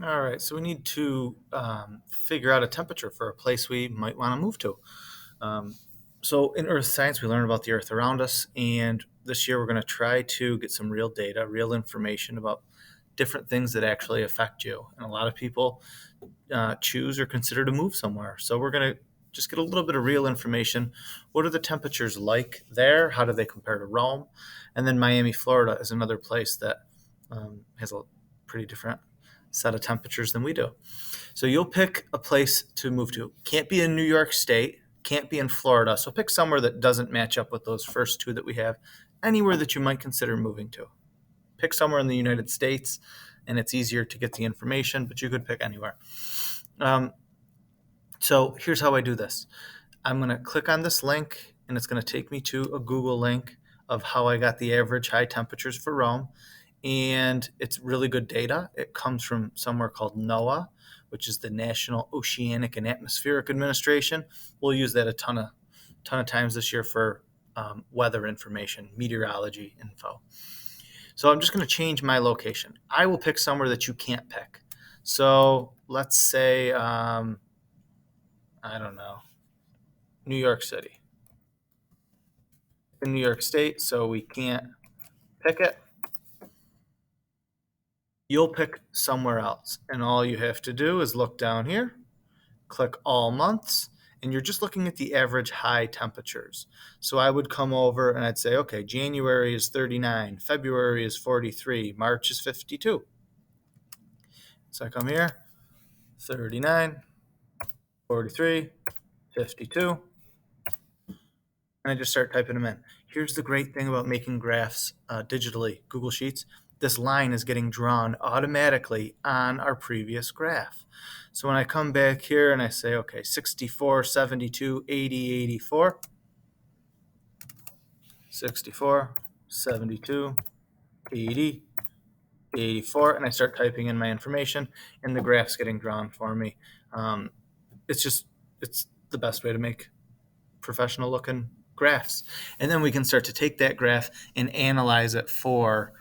All right, so we need to figure out a temperature for a place we might want to move to. Um, so in earth science, we learn about the earth around us, and this year we're going to try to get some real data, real information about different things that actually affect you. And a lot of people choose or consider to move somewhere. So we're going to just get a little bit of real information. What are the temperatures like there? How do they compare to Rome? And then Miami, Florida is another place that has a pretty different set of temperatures than we do. So you'll pick a place to move to. Can't be in New York State, can't be in Florida. So pick somewhere that doesn't match up with those first two that we have. Anywhere that you might consider moving to. Pick somewhere in the United States, and it's easier to get the information, but you could pick anywhere. Um, so here's how I do this. I'm going to click on this link, and it's going to take me to a Google link of how I got the average high temperatures for Rome. And it's really good data. It comes from somewhere called NOAA, which is the National Oceanic and Atmospheric Administration. We'll use that a ton of times this year for weather information, meteorology info. So I'm just going to change my location. I will pick somewhere that you can't pick. So let's say, I don't know, New York City. In New York State, so we can't pick it. You'll pick somewhere else. And all you have to do is look down here, click all months, and you're just looking at the average high temperatures. So I would come over and I'd say, okay, January is 39, February is 43, March is 52. So I come here, 39, 43, 52, and I just start typing them in. Here's the great thing about making graphs digitally, Google Sheets. This line is getting drawn automatically on our previous graph. So when I come back here and I say, okay, 64, 72, 80, 84, 64, 72, 80, 84, and I start typing in my information, and the graph's getting drawn for me. It's the best way to make professional looking graphs. And then we can start to take that graph and analyze it for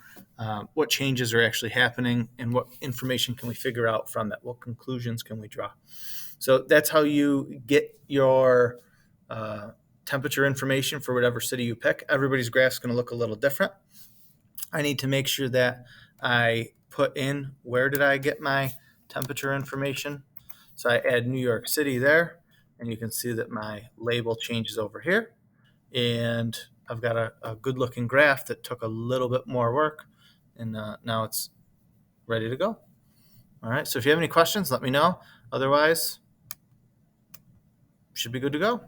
what changes are actually happening and what information can we figure out from that? What conclusions can we draw? So that's how you get your temperature information for whatever city you pick. Everybody's graph is going to look a little different. I need to make sure that I put in where did I get my temperature information. So I add New York City there, and you can see that my label changes over here. And I've got a good looking graph that took a little bit more work, and now it's ready to go. All right, so if you have any questions, let me know. Otherwise, should be good to go.